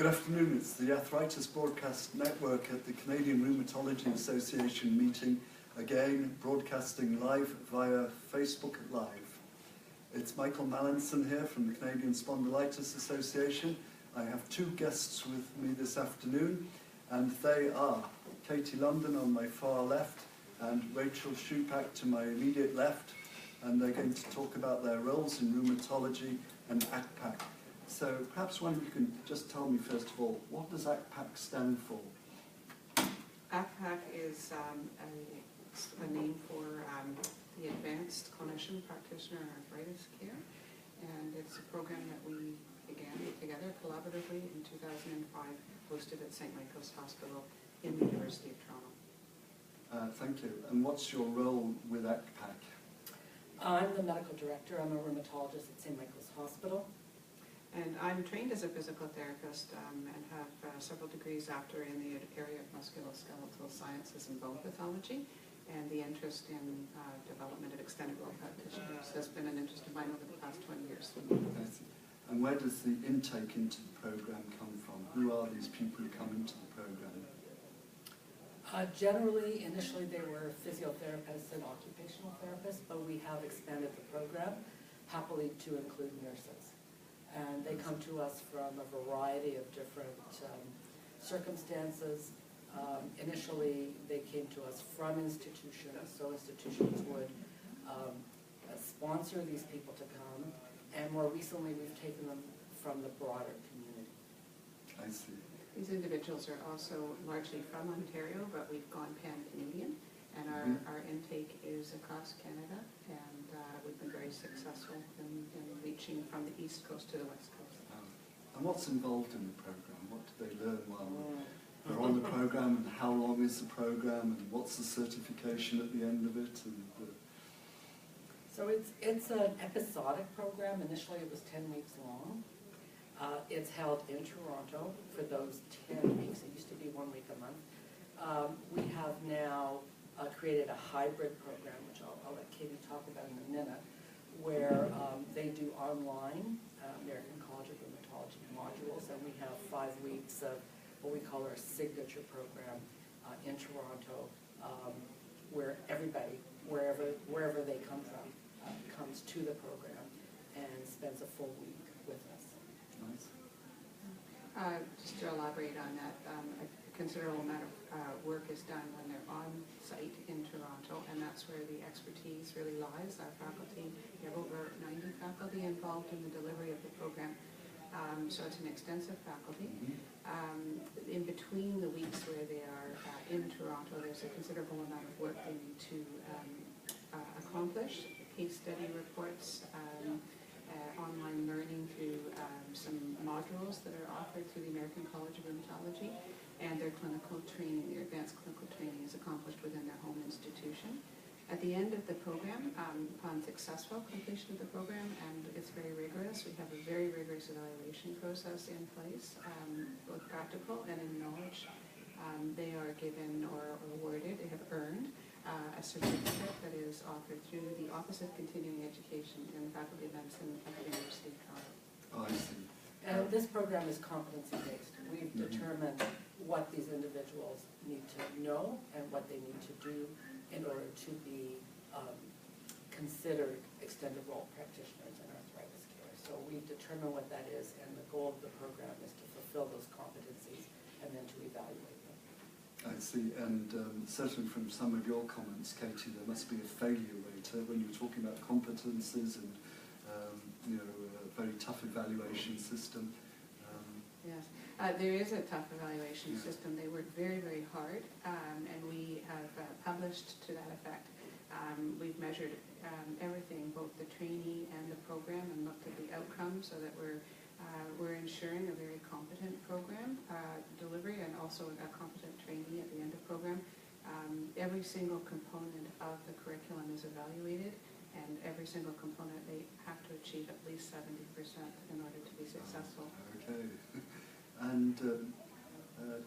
Good afternoon, it's the Arthritis Broadcast Network at the Canadian Rheumatology Association meeting, again broadcasting live via Facebook Live. It's Michael Mallinson here from the Canadian Spondylitis Association. I have two guests with me this afternoon, and they are Katie London on my far left and Rachel Schupak to my immediate left, and they're going to talk about their roles in rheumatology and ACPAC. So perhaps one of you can just tell me first of all, what does ACPAC stand for? ACPAC is a name for the Advanced Clinician Practitioner Arthritis Care, and it's a program that we began together collaboratively in 2005, hosted at St. Michael's Hospital in the University of Toronto. Thank you. And what's your role with ACPAC? I'm the medical director. I'm a rheumatologist at St. Michael's Hospital. And I'm trained as a physical therapist and have several degrees after in the area of musculoskeletal sciences and bone pathology. And the interest in development of extended role practitioners has been an interest of mine over the past 20 years. And where does the intake into the program come from? Who are these people who come into the program? Generally, initially they were physiotherapists and occupational therapists, but we have expanded the program happily to include nurses. And they come to us from a variety of different circumstances. Initially, they came to us from institutions, so institutions would sponsor these people to come, and more recently we've taken them from the broader community. I see. These individuals are also largely from Ontario, but we've gone pan-Canadian, and our intake is across Canada, and we've been very successful in reaching from the East Coast to the West Coast. And what's involved in the program? What do they learn while they're on the program, and how long is the program, and what's the certification at the end of it? And, So it's an episodic program. Initially it was 10 weeks long. It's held in Toronto for those 10 weeks. It used to be 1 week a month. We have now created a hybrid program, which I'll let Katie talk about in a minute, where they do online American College of Rheumatology modules, and we have 5 weeks of what we call our signature program in Toronto, where everybody, wherever they come from, comes to the program and spends a full week with us. Nice. Just to elaborate on that, a considerable amount of work is done when they're on site in Toronto, and that's where the expertise really lies. Our faculty, we have over 90 faculty involved in the delivery of the program, so it's an extensive faculty. In between the weeks where they are in Toronto, there's a considerable amount of work they need to accomplish, case study reports, online learning through some modules that are offered through the American College of Rheumatology, and their clinical training, their advanced clinical training is accomplished within their home institution. At the end of the program, upon successful completion of the program, and it's very rigorous, we have a very rigorous evaluation process in place, both practical and in knowledge. They are given or awarded, they have earned a certificate that is offered through the Office of Continuing Education in the Faculty of Medicine at the University of Toronto. Oh, I see. And this program is competency-based. We've determined what these individuals need to know and what they need to do in order to be considered extended role practitioners in arthritis care. So we've determined what that is, and the goal of the program is to fulfill those competencies and then to evaluate them. I see, and certainly from some of your comments, Katie, there must be a failure rate when you're talking about competencies and a very tough evaluation system. Yes, there is a tough evaluation system. They work very, very hard, and we have published to that effect. We've measured everything, both the trainee and the program, and looked at the outcomes so that we're ensuring a very competent program delivery and also a competent trainee at the end of program. Every single component of the curriculum is evaluated, and every single component they have to achieve at least 70% in order to be successful. Okay. And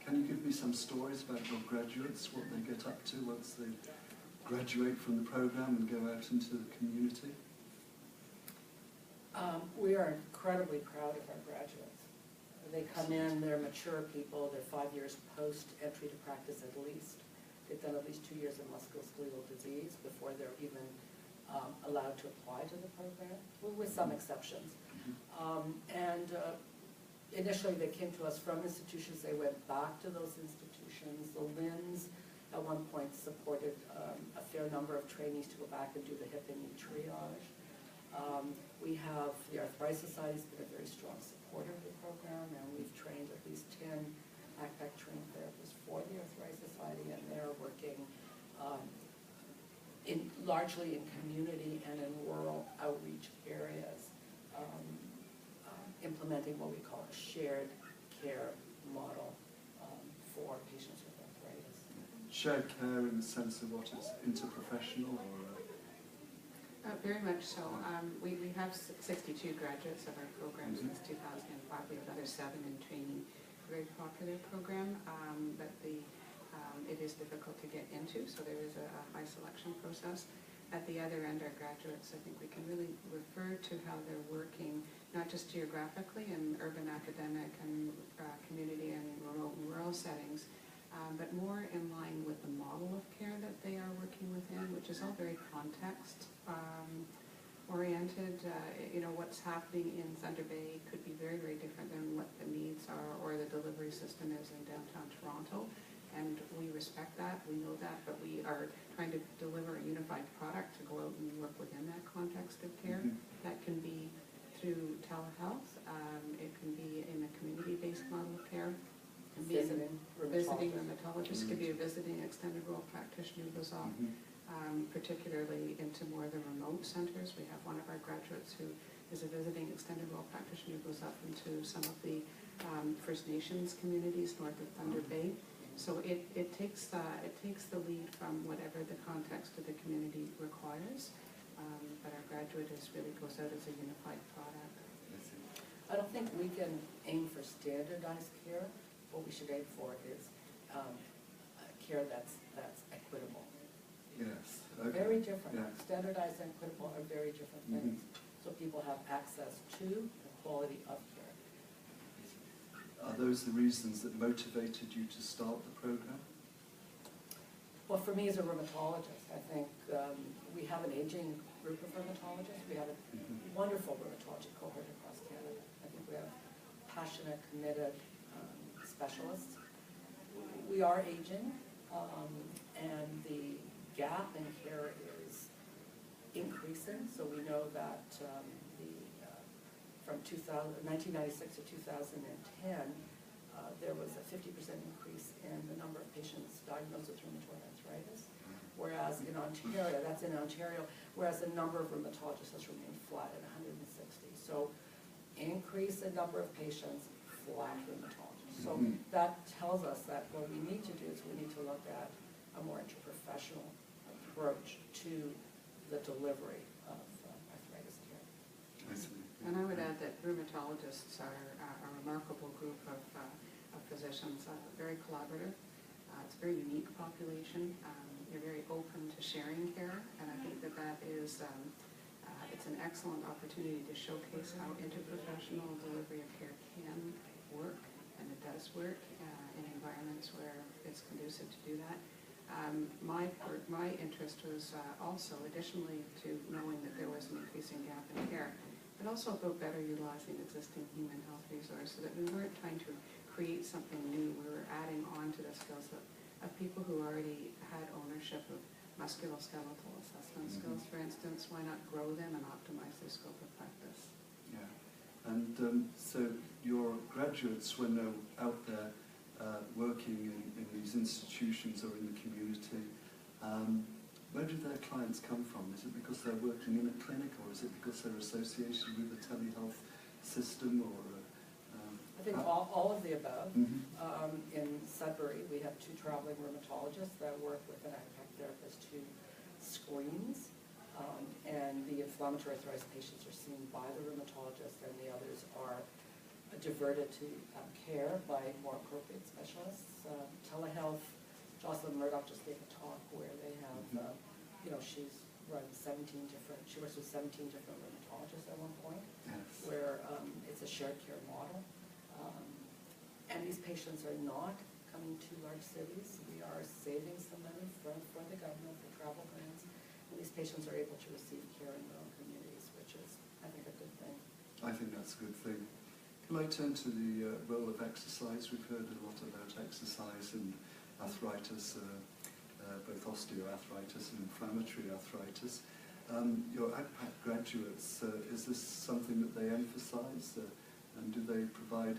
can you give me some stories about your graduates, what they get up to once they graduate from the program and go out into the community? We are incredibly proud of our graduates. They come in, they're mature people, they're 5 years post-entry to practice at least. They've done at least 2 years of musculoskeletal disease before they're even allowed to apply to the program, with some exceptions. Initially they came to us from institutions, they went back to those institutions. The LINs at one point supported a fair number of trainees to go back and do the hip and knee triage. We have, the Arthritis Society has been a very strong supporter of the program, and we've trained at least 10 ACPAC trained therapists for the Arthritis Society, and they're working largely in community and in rural outreach areas, implementing what we call a shared care model for patients with arthritis. Shared care in the sense of what is interprofessional or? Very much so. We have 62 graduates of our program since 2005. We have another 7 in training. Very popular program, but it is difficult to get into, so there is a high selection process. At the other end, our graduates, I think we can really refer to how they're working, not just geographically in urban academic and community and remote and rural settings, but more in line with the model of care that they are working within, which is all very context oriented. What's happening in Thunder Bay could be very, very different than what the needs are or the delivery system is in downtown Toronto. And we respect that, we know that, but we are trying to deliver a unified product to go out and work within that context of care. That can be through telehealth, it can be in a community-based model of care. Visiting rheumatologists, could be a visiting extended role practitioner who goes off, particularly into more of the remote centers. We have one of our graduates who is a visiting extended role practitioner who goes up into some of the First Nations communities north of Thunder Bay. So it takes the lead from whatever the context of the community requires, but our graduate really goes out as a unified product. I don't think we can aim for standardized care. What we should aim for is care that's equitable. Yes. Okay. Very different. Yeah. Standardized and equitable are very different things. So people have access to the quality of care. Are those the reasons that motivated you to start the program? Well, for me as a rheumatologist, I think we have an aging group of rheumatologists. We have a wonderful rheumatology cohort across Canada. I think we have passionate, committed specialists. We are aging, and the gap in care is increasing. So we know that from 1996 to 2010, there was a 50% increase in the number of patients diagnosed with rheumatoid arthritis. Whereas in Ontario, whereas the number of rheumatologists has remained flat at 160. So increase in number of patients, flat rheumatologists. So that tells us that what we need to do is we need to look at a more interprofessional approach to the delivery of arthritis care. I see. And I would add that rheumatologists are a remarkable group of physicians, very collaborative. It's a very unique population. They're very open to sharing care, and I think that is it's an excellent opportunity to showcase how interprofessional delivery of care can work, and it does work in environments where it's conducive to do that. My interest was also, additionally to knowing that there was an increasing gap in care, but also about better utilizing existing human health resources, so that we weren't trying to create something new. We were adding on to the skills of people who already had ownership of musculoskeletal assessment skills, for instance. Why not grow them and optimize their scope of practice? Yeah. And so your graduates, when they're out there working in these institutions or in the community, where do their clients come from? Is it because they're working in a clinic, or is it because they're associated with a telehealth system, or? I think all of the above. In Sudbury, we have 2 traveling rheumatologists that work with an ACPAC therapist who screens, and the inflammatory arthritis patients are seen by the rheumatologist, and the others are diverted to care by more appropriate specialists. Telehealth, Jocelyn Murdoch just gave a talk where they have, she works with 17 different rheumatologists at one point, where it's a shared care model. And these patients are not coming to large cities. We are saving some money for the government for travel grants. And these patients are able to receive care in their own communities, which is, I think, a good thing. I think that's a good thing. Can I turn to the role of exercise? We've heard a lot about exercise and arthritis, both osteoarthritis and inflammatory arthritis. Your ACPAC graduates, is this something that they emphasise? And do they provide,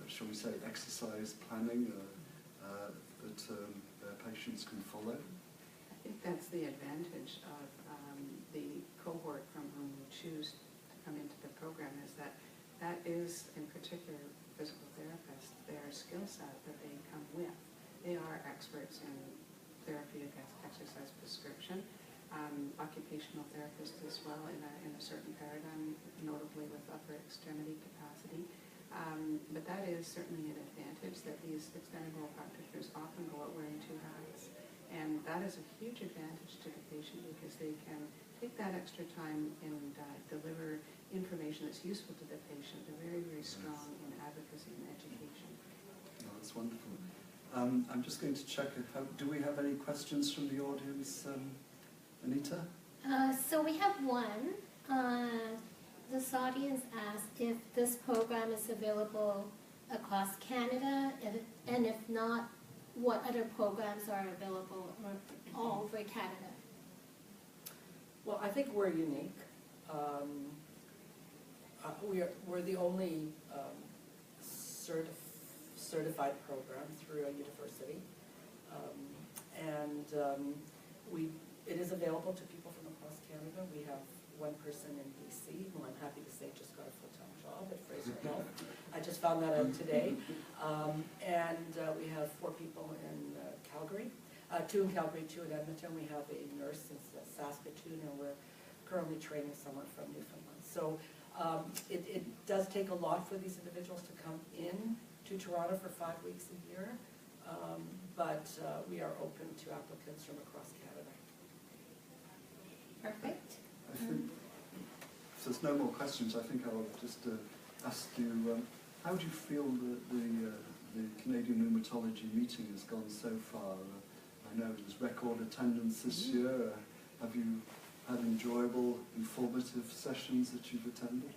shall we say, exercise planning that their patients can follow? I think that's the advantage of the cohort from whom we choose to come into the program, is that that is, in particular, physical therapists, their skill set that they come with. They are experts in therapeutic exercise prescription, occupational therapists as well in a certain paradigm, notably with upper extremity capacity. But that is certainly an advantage, that these extended role practitioners often go out wearing two hats. And that is a huge advantage to the patient, because they can take that extra time and deliver information that's useful to the patient. They're very, very strong in advocacy and education. Oh, that's wonderful. I'm just going to check, do we have any questions from the audience? Anita? So we have one. This audience asked if this program is available across Canada, and if not, what other programs are available all over Canada? Well, I think we're unique. We're the only certified program through a university, it is available to people from across Canada. We have one person in BC, who I'm happy to say just got a full-time job at Fraser Health. I just found that out today. We have 4 people in Calgary, 2 in Calgary, 2 in Edmonton. We have a nurse in Saskatoon, and we're currently training someone from Newfoundland. So it does take a lot for these individuals to come in to Toronto for 5 weeks a year, but we are open to applicants from across Canada. Perfect. I think, if there's no more questions, I think I'll just ask you, how do you feel that the Canadian Rheumatology meeting has gone so far? I know there's record attendance this year. Have you had enjoyable, informative sessions that you've attended?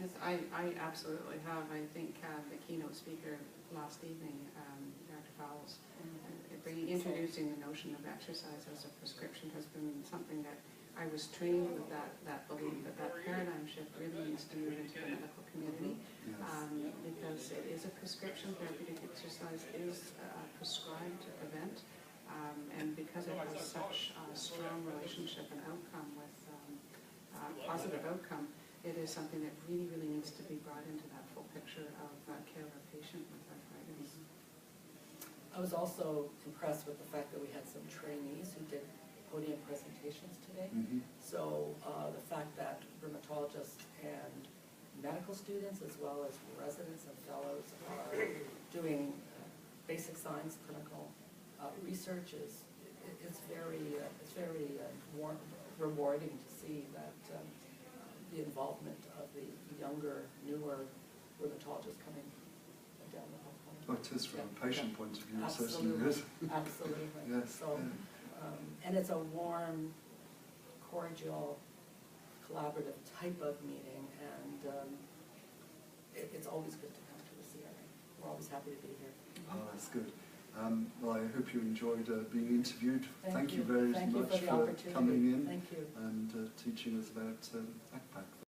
Yes, I absolutely have. I think the keynote speaker last evening, Dr. Fowles, introducing the notion of exercise as a prescription has been something that I was trained with, that belief that paradigm shift really needs to move into the medical community. Yes. Because it is a prescription. Therapeutic exercise is prescribed event, and because it has such a strong relationship and outcome with positive outcome, it is something that really, really needs to be brought into that full picture of care of a patient with arthritis. I was also impressed with the fact that we had some trainees who did podium presentations today. Mm-hmm. So the fact that rheumatologists and medical students, as well as residents and fellows, are doing basic science clinical research it's very rewarding to see that the involvement of the younger, newer rheumatologists coming down the hall. Oh, it is from a patient point of view, it certainly Absolutely. is. Absolutely. Yes. So, and it's a warm, cordial, collaborative type of meeting, and it's always good to come to the CRA. We're always happy to be here. Oh, that's good. Well, I hope you enjoyed being interviewed. Thank you very Thank you much for the for opportunity. coming in Thank you. and teaching us about ACPAC.